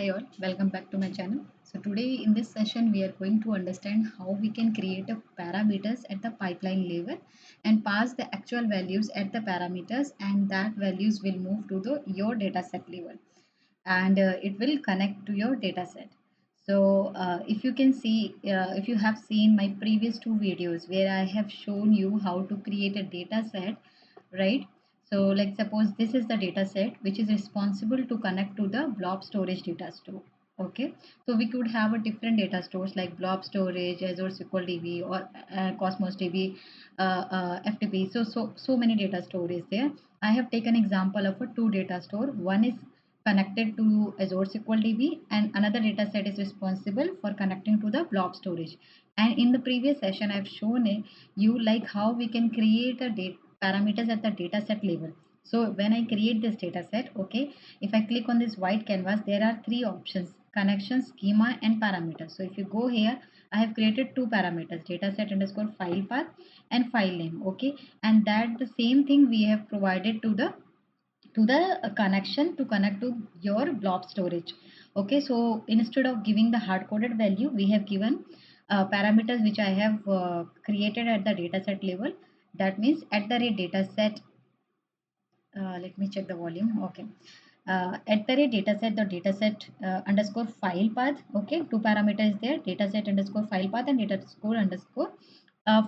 Hi all, welcome back to my channel. So today in this session we are going to understand how we can create a parameters at the pipeline level and pass the actual values at the parameters, and that values will move to the your data set level, and it will connect to your data set. So if you can see, if you have seen my previous two videos where I have shown you how to create a data set, right? So like suppose this is the data set which is responsible to connect to the blob storage data store. Okay, so we could have a different data stores like blob storage, Azure SQL DB, or Cosmos DB, FTP. So many data store is there. I have taken example of a two data store. One is connected to Azure SQL DB, and another data set is responsible for connecting to the blob storage. And in the previous session, I've shown you like how we can create a data parameters at the data set level. So when I create this data set, okay, if I click on this white canvas, there are three options: connection, schema, and parameters. So if you go here, I have created two parameters: data set underscore file path and file name. Okay, and that the same thing we have provided to the connection to connect to your blob storage. Okay, so instead of giving the hard coded value, we have given parameters which I have created at the dataset level. That means at the rate dataset, let me check the volume. Okay, at the rate dataset, the dataset underscore file path. Okay, two parameters there: dataset underscore file path and data underscore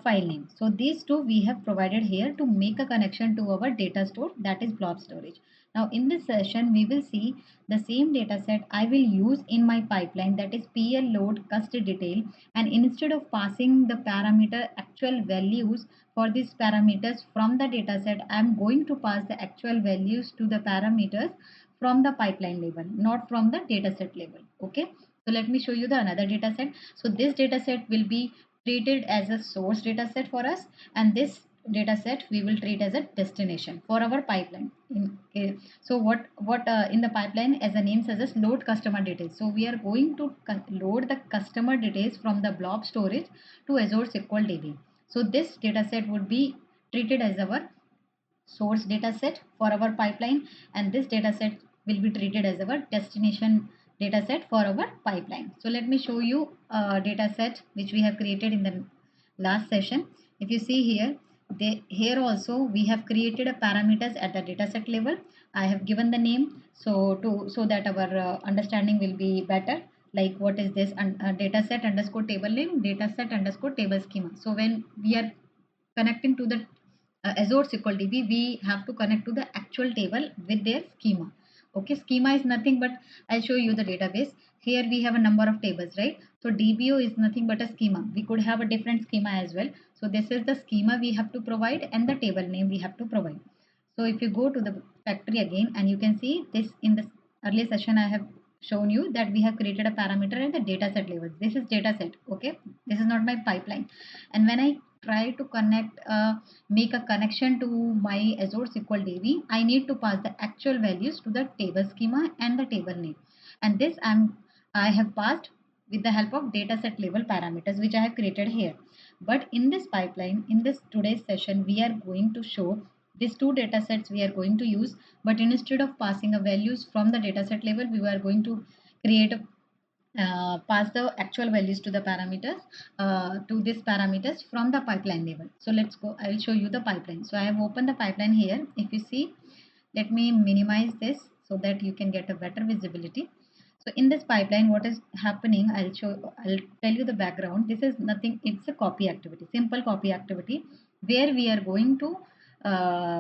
file name. So these two we have provided here to make a connection to our data store, that is blob storage. Now in this session we will see the same data set I will use in my pipeline, that is PL load cust detail, and instead of passing the parameter actual values for these parameters from the data set, I am going to pass the actual values to the parameters from the pipeline level, not from the data set level. Okay, so let me show you the another data set. So this data set will be treated as a source data set for us, and this data set we will treat as a destination for our pipeline. Okay. So what in the pipeline, as the name suggests, load customer details. So we are going to load the customer details from the blob storage to Azure SQL DB. So this data set would be treated as our source data set for our pipeline, and this data set will be treated as our destination data set for our pipeline. So let me show you a data set which we have created in the last session. If you see here, here also we have created a parameters at the data set level. I have given the name so that our understanding will be better. Like what is this data set underscore table name, data set underscore table schema. So when we are connecting to the Azure SQL DB, we have to connect to the actual table with their schema. Okay, schema is nothing but, I'll show you the database. Here we have a number of tables, right? So DBO is nothing but a schema. We could have a different schema as well. So this is the schema we have to provide and the table name we have to provide. So if you go to the factory again, and you can see this in the earlier session, I have shown you that we have created a parameter at the dataset level. This is dataset. Okay, this is not my pipeline. And when I try to connect, make a connection to my Azure SQL DB, I need to pass the actual values to the table schema and the table name. And this I have passed with the help of dataset level parameters which I have created here. But in this pipeline, in this today's session, we are going to show these two data sets we are going to use, but instead of passing a values from the dataset level, we are going to create a pass the actual values to the parameters, to these parameters from the pipeline level. So let's go. I will show you the pipeline. So I have opened the pipeline here. If you see, let me minimize this so that you can get a better visibility. So in this pipeline, what is happening, I'll tell you the background. This is nothing, it's a copy activity, simple copy activity, where we are going to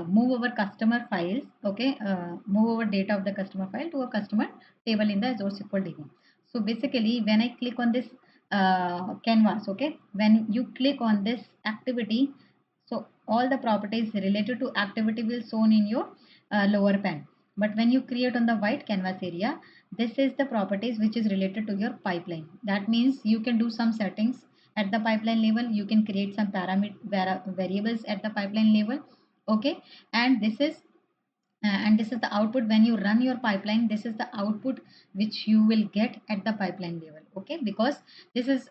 move our customer files. Okay, move our data of the customer file to a customer table in the Azure SQL DB. So basically when I click on this canvas, okay, when you click on this activity, so all the properties related to activity will shown in your lower pane. But when you create on the white canvas area, this is the properties which is related to your pipeline. That means you can do some settings at the pipeline level. You can create some variables at the pipeline level. Okay, and this is the output when you run your pipeline. This is the output which you will get at the pipeline level. Okay, because this is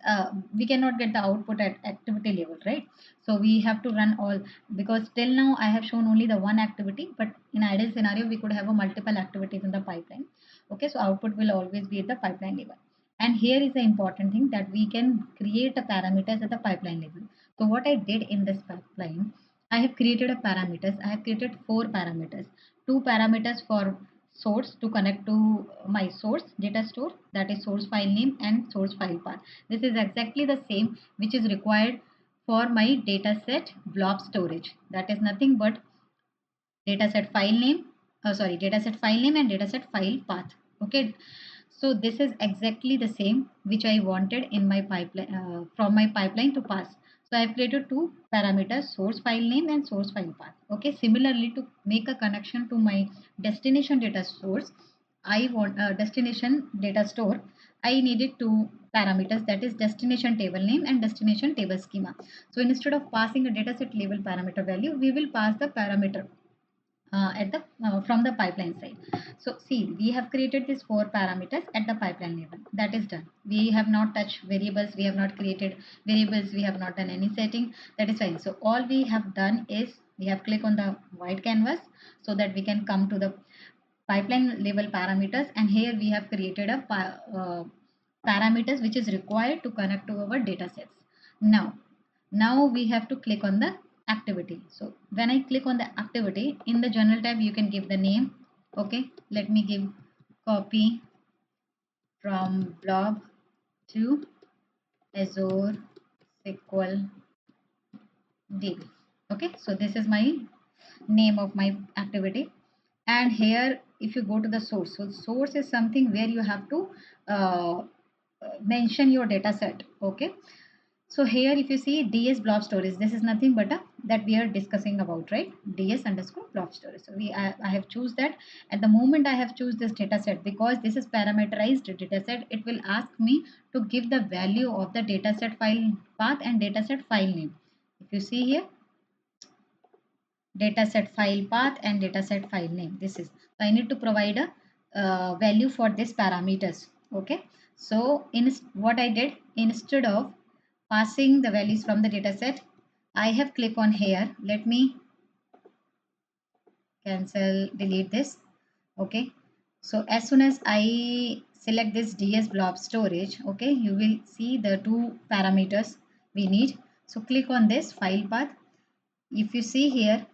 we cannot get the output at activity level, right? So we have to run all, because till now I have shown only the one activity, but in ideal scenario we could have a multiple activities in the pipeline. Okay, so output will always be at the pipeline level. And here is the important thing, that we can create a parameters at the pipeline level. So what I did in this pipeline, I have created a parameters. I have created 4 parameters. 2 parameters for source to connect to my source data store, that is source file name and source file path. This is exactly the same which is required for my dataset blob storage. That is nothing but dataset file name, dataset file name and dataset file path. Okay, so this is exactly the same which I wanted in my pipeline, from my pipeline to pass. So I have created 2 parameters, source file name and source file path. Okay, similarly, to make a connection to my destination data source, I want destination data store, I needed 2 parameters, that is destination table name and destination table schema. So instead of passing a dataset level parameter value, we will pass the parameter at the from the pipeline side. So see, we have created these 4 parameters at the pipeline level. That is done. We have not touched variables, we have not created variables, we have not done any setting. That is fine. So all we have done is we have clicked on the white canvas so that we can come to the pipeline level parameters, and here we have created a parameters which is required to connect to our data sets. Now we have to click on the activity. So when I click on the activity, in the general tab you can give the name. Okay, let me give copy from blob to Azure SQL DB. Okay, so this is my name of my activity. And here if you go to the source, so source is something where you have to mention your data set. Okay, so here if you see ds blob storage, this is nothing but that we are discussing about, right? Ds underscore blob storage. So I have choose that. At the moment I have choose this data set, because this is parameterized data set, it will ask me to give the value of the data set file path and data set file name. If you see here, dataset file path and dataset file name, this is, so I need to provide a value for this parameters. Okay, so in what I did, instead of passing the values from the dataset, I have clicked on here. Let me cancel, delete this. Okay, so as soon as I select this ds blob storage, okay, you will see the 2 parameters we need. So click on this file path. If you see here,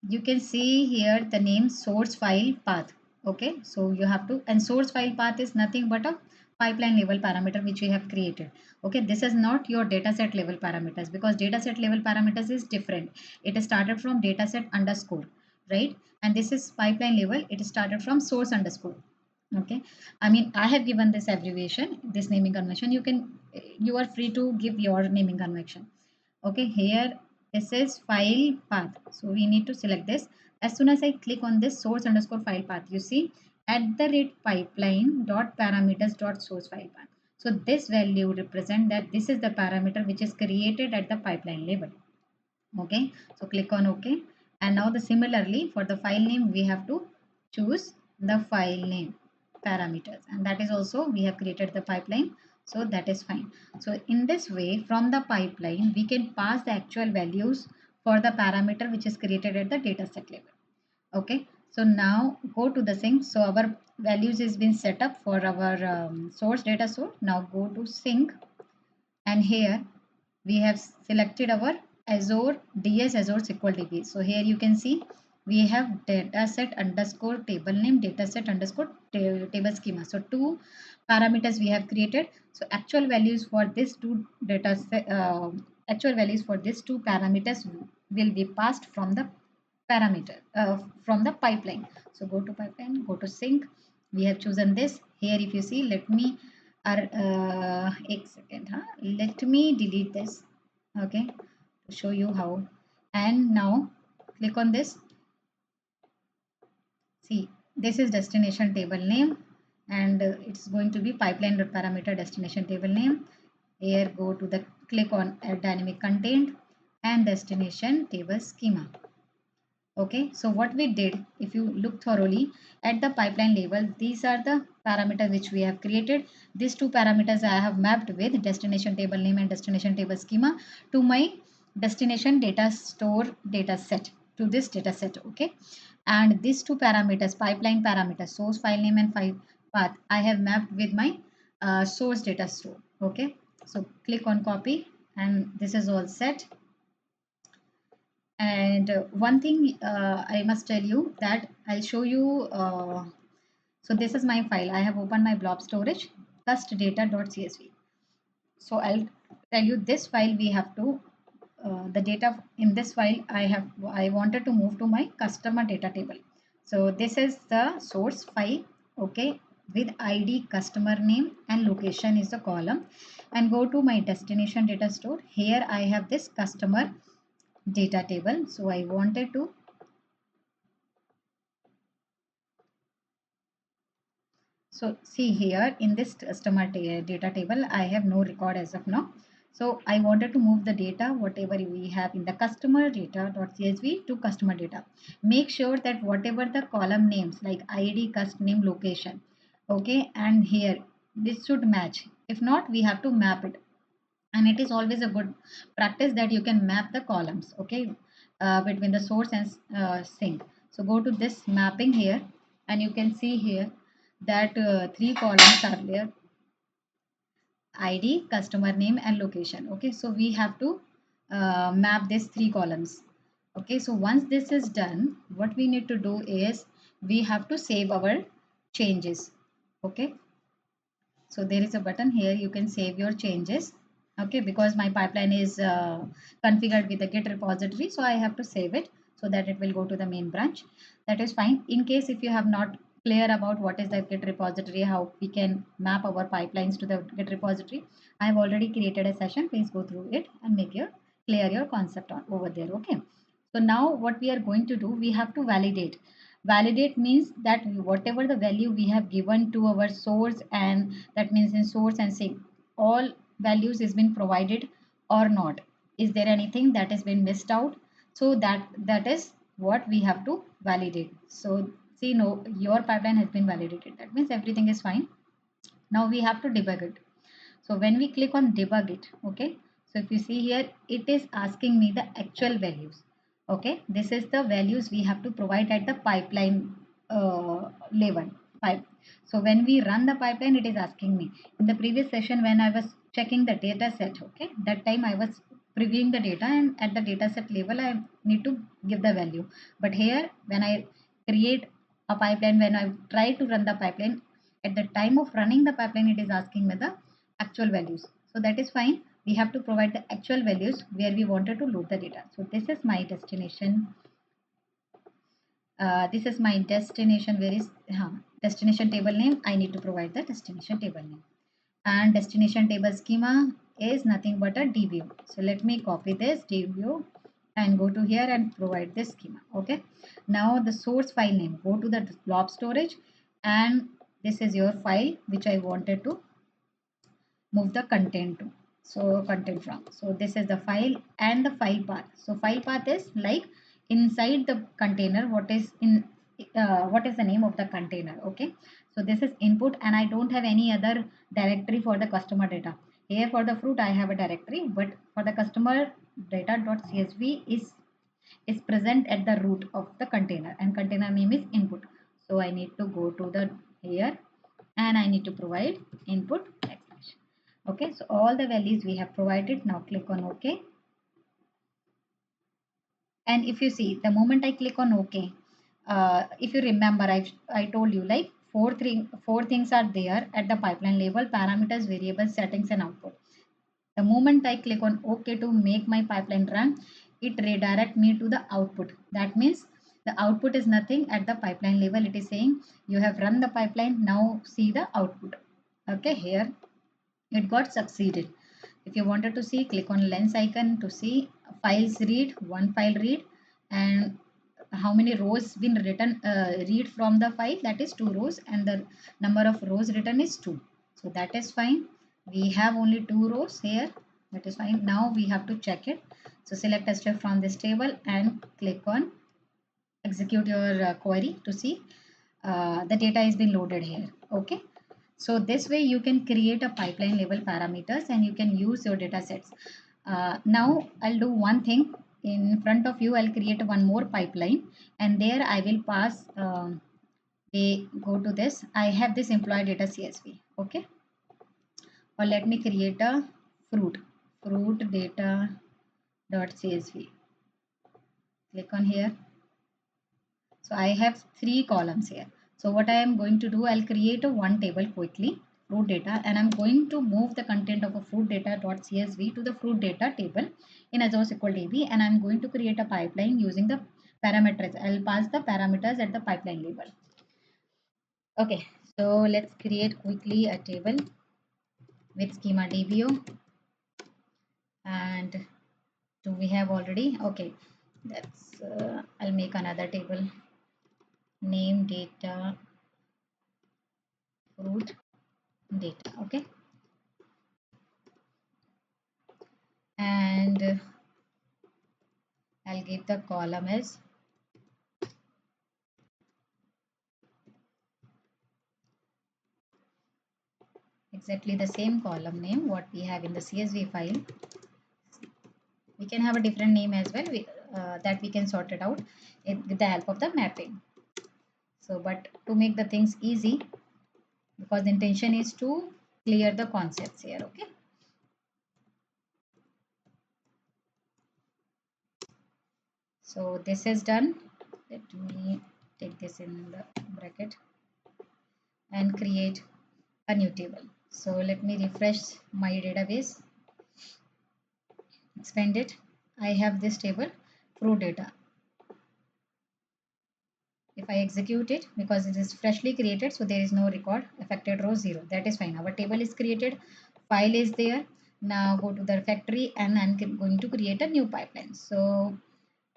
you can see here the name source file path. Okay, so you have to, and source file path is nothing but a pipeline level parameter which we have created. Okay, this is not your dataset level parameters, because dataset level parameters is different. It is started from dataset underscore, right? And this is pipeline level, it is started from source underscore. Okay, I mean, I have given this abbreviation, this naming convention. You can, you are free to give your naming convention. Okay, here this is file path, so we need to select this. As soon as I click on this source underscore file path, you see at the rate pipeline dot parameters dot source file path. So this value represent that this is the parameter which is created at the pipeline level. Okay, so click on OK. And now the similarly for the file name, we have to choose the file name parameters, and that is also we have created the pipeline, so that is fine. So in this way, from the pipeline we can pass the actual values for the parameter which is created at the dataset level. Okay, so now go to the sync. So our values is been set up for our source data source. Now go to sync, and here we have selected our Azure DS Azure SQL DB. So here you can see we have dataset underscore table name, dataset underscore table schema. So 2 parameters we have created. So actual values for this two data set, actual values for these 2 parameters will be passed from the parameter from the pipeline. So go to pipeline, go to sync. We have chosen this. Here if you see, let me एक second, huh? Let me delete this. Okay, to show you how. And now click on this. See, this is destination table name, and it's going to be pipeline parameter destination table name. Here go to the click on add dynamic content and destination table schema. Okay, so what we did, if you look thoroughly at the pipeline level, these are the parameters which we have created. These 2 parameters I have mapped with destination table name and destination table schema to my destination data store data set, to this data set. Okay, And these two parameters, pipeline parameters, source file name and file path, I have mapped with my source data store. Okay, so click on copy, and this is all set. And one thing I must tell you that I'll show you. So this is my file. I have opened my blob storage, custdata.csv. So I'll tell you this file we have to the data in this file I wanted to move to my customer data table. So this is the source file, okay, with ID, customer name and location is the column, and go to my destination data store. Here I have this customer data table. So I wanted to So see here in this customer data table, I have no record as of now. So I wanted to move the data, whatever we have in the customer data.csv to customer data. Make sure that whatever the column names like ID, custom name, location, okay, and here this should match. If not, we have to map it. And it is always a good practice that you can map the columns, okay, between the source and sync. So go to this mapping here, and you can see here that three columns are there: ID, customer name and location. Okay, so we have to map these three columns. Okay, so once this is done, what we need to do is we have to save our changes. Okay, so there is a button here, you can save your changes. Okay, because my pipeline is configured with the git repository, so I have to save it so that it will go to the main branch. That is fine. In case if you have not clear about what is the git repository, how we can map our pipelines to the git repository, I have already created a session. Please go through it and make your clear your concept on over there. Okay, so now what we are going to do, we have to validate. Validate means that whatever the value we have given to our source, and that means in source and sync, all values is been provided or not. Is there anything that has been missed out? So that is what we have to validate. So see, no, your pipeline has been validated. That means everything is fine. Now we have to debug it. So when we click on debug it, okay, so if you see here, it is asking me the actual values. Okay, this is the values we have to provide at the pipeline level. Pipe. So when we run the pipeline, it is asking me. In the previous session, when I was checking the data set, okay, that time I was previewing the data, and at the data set level, I need to give the value. But here, when I create a pipeline, when I try to run the pipeline, at the time of running the pipeline, it is asking me the actual values. So that is fine. We have to provide the actual values where we wanted to load the data. So this is my destination. This is my destination. Where is destination table name? I need to provide the destination table name. And destination table schema is nothing but a dview. So let me copy this dview and go to here and provide this schema. Okay. Now the source file name. Go to the blob storage, and this is your file which I wanted to move the content to. So content from, so this is the file and the file path. So file path is like inside the container, what is in what is the name of the container. Okay, so this is input, and I don't have any other directory for the customer data. Here for the fruit I have a directory, but for the customer data.csv is present at the root of the container, and container name is input. So I need to go to the here, and I need to provide input backslash. Okay, so all the values we have provided. Now click on OK. And if you see, the moment I click on OK, if you remember, I told you like four things are there at the pipeline level: parameters, variables, settings, and output. The moment I click on OK to make my pipeline run, it redirect me to the output. That means the output is nothing at the pipeline level. It is saying you have run the pipeline. Now see the output. Okay, here it got succeeded. If you wanted to see, click on lens icon to see files read, one file read, and how many rows been written read from the file, that is 2 rows, and the number of rows written is 2. So that is fine. We have only 2 rows here. That is fine. Now we have to check it. So select a step from this table and click on execute your query to see the data is being loaded here. Okay, so this way you can create a pipeline level parameters, and you can use your data sets. Now I'll do one thing. in front of you, I'll create one more pipeline, and there I will pass they go to this. I have this employee data CSV. Okay, or let me create a fruit data dot CSV. Click on here. So I have 3 columns here. So what I am going to do, I'll create a one table quickly, fruit data, and I'm going to move the content of a fruit data dot CSV to the fruit data table in Azure SQL DB, and I'm going to create a pipeline using the parameters. I'll pass the parameters at the pipeline level. Okay, so let's create quickly a table with schema DBO. And do we have already? Okay, that's I'll make another table, name data fruit data. Okay, and I'll give the column as exactly the same column name what we have in the CSV file. We can have a different name as well, that we can sort it out with the help of the mapping. So but to make the things easy, because the intention is to clear the concepts here. Okay, so this is done. Let me take this in the bracket and create a new table. So let me refresh my database, expand it. I have this table, fruit data. If I execute it, because it is freshly created, so there is no record, affected row 0. That is fine. Our table is created, file is there. Now go to the factory, and I'm going to create a new pipeline. So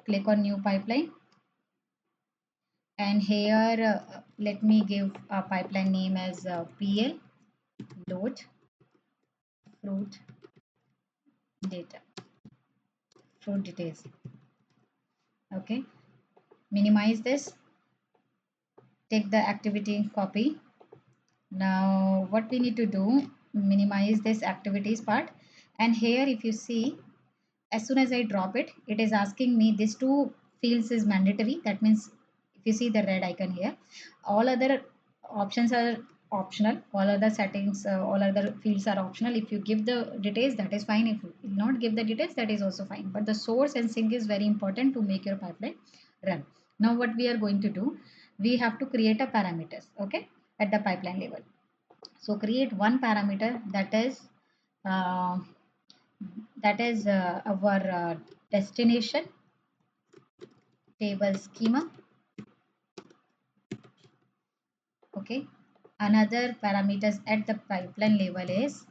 click on new pipeline, and here let me give a pipeline name as PL load fruit data, fruit details. Okay, minimize this, take the activity copy. Now what we need to do, minimize this activities part, and here if you see, as soon as I drop it, it is asking me these two fields is mandatory. That means if you see the red icon here, all other options are optional, all other settings, all other fields are optional. If you give the details, that is fine. If you not give the details, that is also fine. But the source and sync is very important to make your pipeline run. Now what we are going to do, we have to create a parameters, okay, at the pipeline level. So create one parameter, uh, that is our destination table schema. Okay, another parameters at the pipeline level is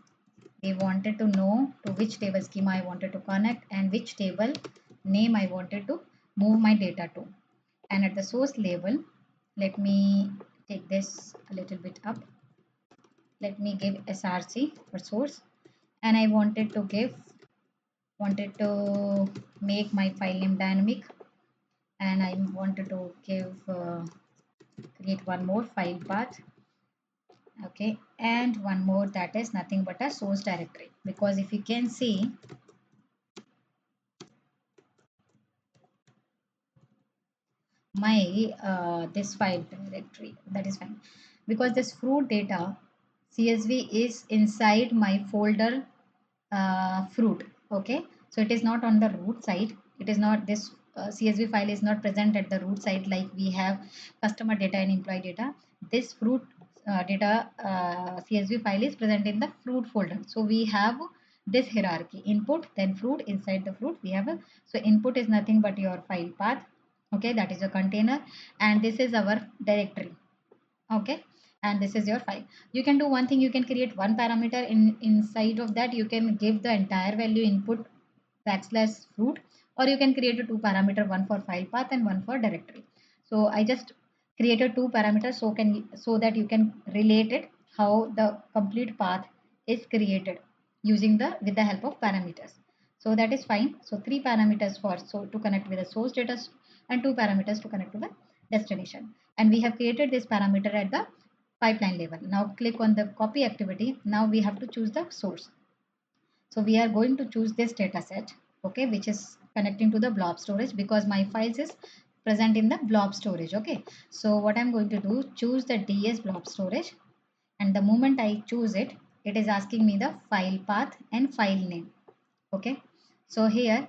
we wanted to know to which table schema I wanted to connect and which table name I wanted to move my data to. And at the source level, let me take this a little bit up. Let me give src for source, and I wanted to make my file name dynamic, and I wanted to give create one more file path. Okay, and one more, that is nothing but a source directory, because if you can see my this file directory, that is fine, because this fruit data CSV is inside my folder fruit. Okay, so it is not on the root side. It is not this CSV file is not present at the root side like we have customer data and employee data. This fruit data CSV file is present in the fruit folder. So we have this hierarchy, input then fruit, inside the fruit we have a, so input is nothing but your file path. Okay, that is a container, and this is our directory. Okay, and this is your file. You can do one thing, you can create one parameter, inside of that you can give the entire value input backslash fruit, or you can create a two parameter, one for file path and one for directory. So I just created two parameters so that you can relate it how the complete path is created using the with the help of parameters. So that is fine. So three parameters for so to connect with the source data, and two parameters to connect to the destination, and we have created this parameter at the pipeline level. Now click on the copy activity. Now we have to choose the source. So we are going to choose this data set, okay, which is connecting to the blob storage because my files is present in the blob storage. Okay, so what I'm going to do, choose the ds blob storage, and the moment I choose it, it is asking me the file path and file name. Okay, so here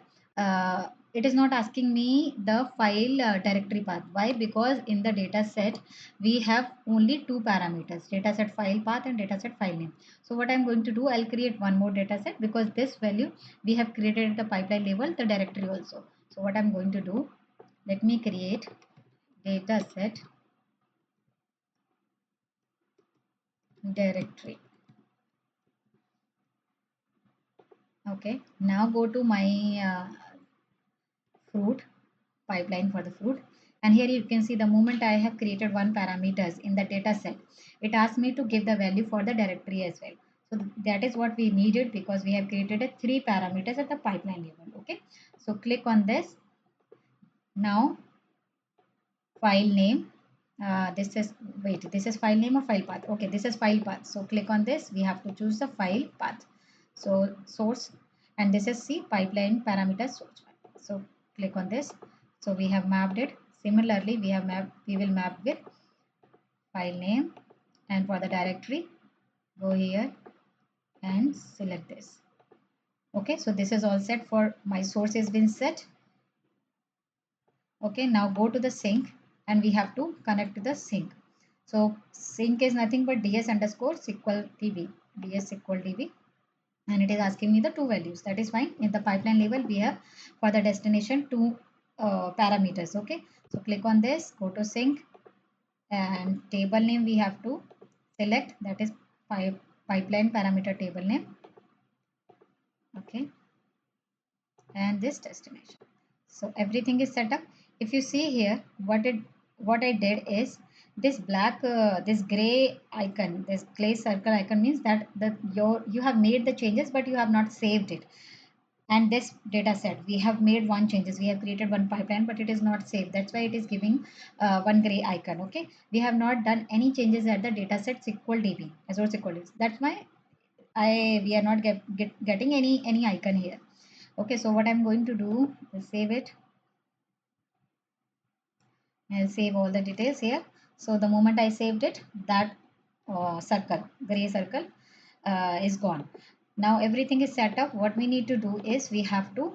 it is not asking me the file directory path. Why? Because in the data set we have only two parameters, data set file path and data set file name. So what I'm going to do, I'll create one more data set because this value we have created at the pipeline level, the directory also. So what I'm going to do, let me create data set directory. Okay, now go to my fruit pipeline for the fruit, and here you can see the moment I have created one parameters in the data set, it asks me to give the value for the directory as well. So that is what we needed because we have created a three parameters at the pipeline level. Okay, so click on this. Now file name, this is, wait, this is file name or file path? Okay, this is file path, so click on this. We have to choose the file path, so source, and this is C pipeline parameter source file. So click on this. So we have mapped it. Similarly, we will map with file name, and for the directory, go here and select this. Okay, so this is all set. For my source has been set. Okay, now go to the sink, and we have to connect to the sink. So sink is nothing but ds underscore SQL db, ds SQL db, and it is asking me the two values. That is fine. In the pipeline level, we have for the destination two parameters. Okay, so click on this, go to sink, and table name we have to select, that is pipeline parameter table name. Okay, and this destination. So everything is set up. If you see here, what I did is this black this gray icon, this gray circle icon, means that you have made the changes but you have not saved it. And this data set, we have made one changes, we have created one pipeline, but it is not saved. That's why it is giving one gray icon. Okay, we have not done any changes at the data set SQL DB, Azure SQL DB. That's why we are not getting any icon here. Okay, so what I'm going to do is save it. I'll save all the details here. So the moment I saved it, that gray circle is gone. Now everything is set up. What we need to do is we have to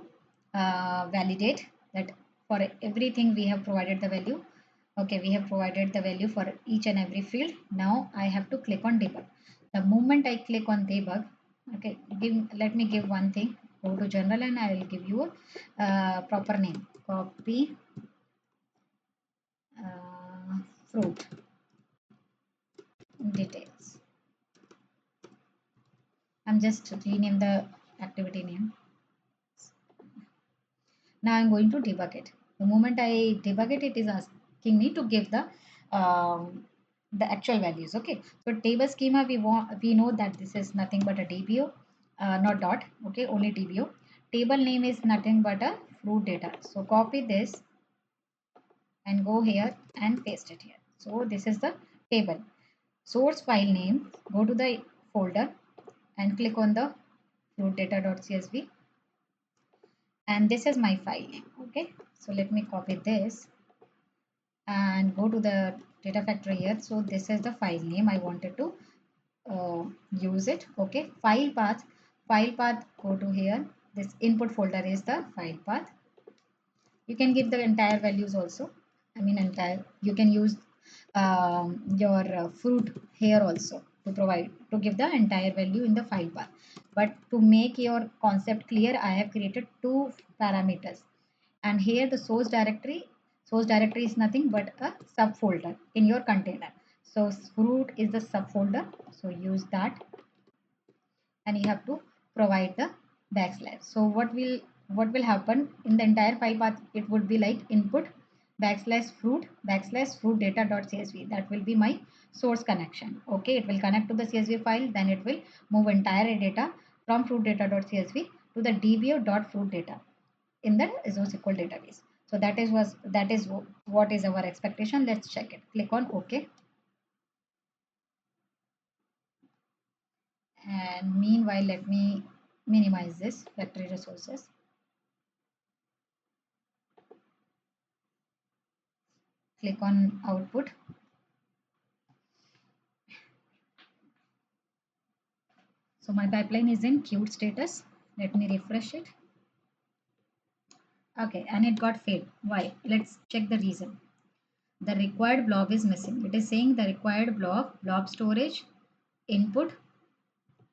validate that for everything we have provided the value. Okay, we have provided the value for each and every field. Now I have to click on debug. The moment I click on debug, okay, let me give one thing. Go to general and I will give you a proper name. Copy fruit details. I'm just rename the activity name. Now I'm going to debug it. The moment I debug it, it is asking me to give the actual values. Okay, so table schema, we know that this is nothing but a DBO, not dot. Okay, only DBO. Table name is nothing but a fruit data. So copy this and go here and paste it here. So this is the table. Source file name, go to the folder and click on the fruitdata.csv, and this is my file name. Okay, so let me copy this and go to the data factory here. So this is the file name I wanted to use it. Okay, file path, go to here. This input folder is the file path. You can give the entire values also. I mean entire, you can use your fruit here also to provide, to give the entire value in the file path. But to make your concept clear, I have created two parameters, and here the source directory is nothing but a subfolder in your container. So fruit is the subfolder, so use that, and you have to provide the backslash. So what will happen in the entire file path, it would be like input backslash fruit data.csv. That will be my source connection. Okay, it will connect to the csv file, then it will move entire data from fruit data.csv to the dbo.fruit data in the Azure SQL database. So that is what is our expectation. Let's check it. Click on OK. And meanwhile, let me minimize this factory resources. Click on output. So my pipeline is in queued status. Let me refresh it. Okay, and it got failed. Why? Let's check the reason. The required blob is missing. It is saying the required blob storage, input.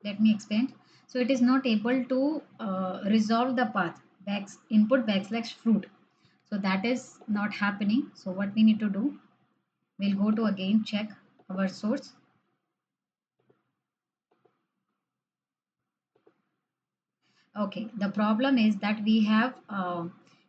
Let me explain. So it is not able to resolve the path input backslash fruit. So that is not happening. So what we need to do, we'll go to again check our source. Okay, the problem is that we have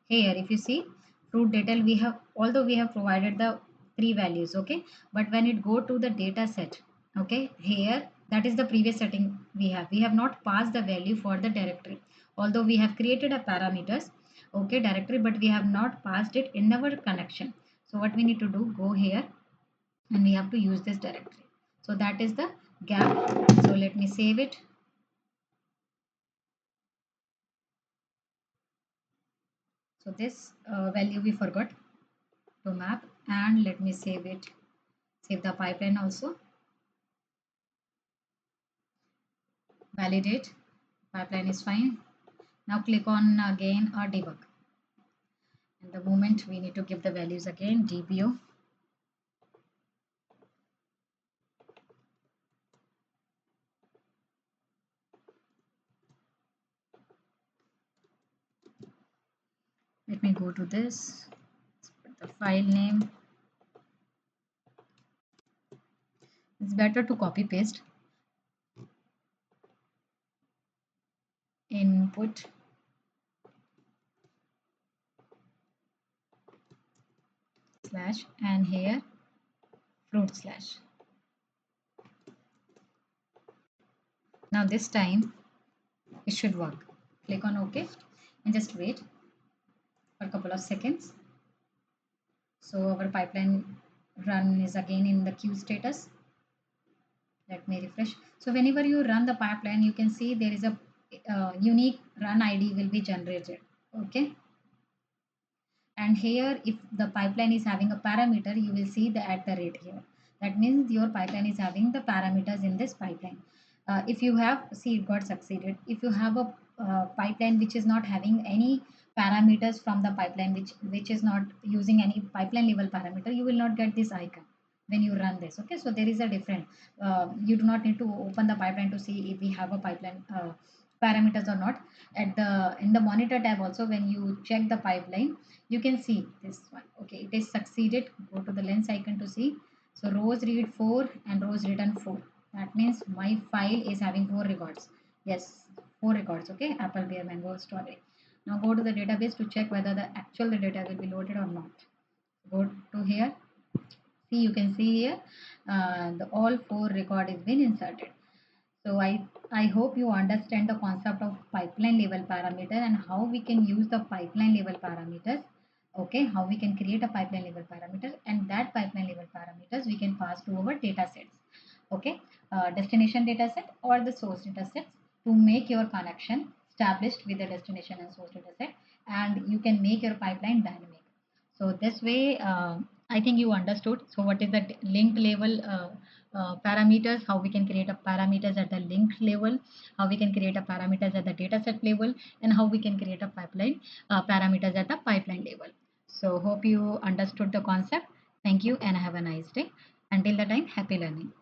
here, if you see fruit detail, we have, although we have provided the three values, okay, but when it go to the data set, okay, here that is the previous setting we have not passed the value for the directory, although we have created a parameters, okay, directory, but we have not passed it in our connection. So what we need to do, go here and we have to use this directory. So that is the gap. So let me save it. So this value we forgot to map, and let me save it, save the pipeline also, validate, pipeline is fine. Now click on again debug, and the moment we need to give the values again, dbo. Let me go to this, put the file name. It's better to copy paste. Input slash, and here fruit slash. Now this time it should work. Click on OK and just wait for a couple of seconds. So our pipeline run is again in the queue status. Let me refresh. So whenever you run the pipeline, you can see there is a unique run ID will be generated. Okay. And here, if the pipeline is having a parameter, you will see the at the rate here. That means your pipeline is having the parameters in this pipeline. If you have, see, it got succeeded. If you have a pipeline which is not having any parameters from the pipeline, which is not using any pipeline level parameter, you will not get this icon when you run this. Okay, so there is a different. You do not need to open the pipeline to see if we have a pipeline parameters or not. At the in the monitor tab also, when you check the pipeline, you can see this one. Okay, it is succeeded. Go to the lens icon to see. So rows read 4 and rows return 4. That means my file is having 4 records. Yes, 4 records. Okay, apple, bear, mango, strawberry. Now go to the database to check whether the actual data will be loaded or not. Go to here. See, you can see here the all 4 record is been inserted. So I hope you understand the concept of pipeline level parameter and how we can use the pipeline level parameters. Okay, how we can create a pipeline level parameter, and that pipeline level parameters we can pass to our data sets. Okay, destination data set or the source data sets to make your connection established with the destination and source data set, and you can make your pipeline dynamic. So this way, I think you understood. So what is the linked level parameters? How we can create a parameters at the linked level? How we can create a parameters at the dataset level? And how we can create a pipeline parameters at the pipeline level? So hope you understood the concept. Thank you and have a nice day. Until the time, happy learning.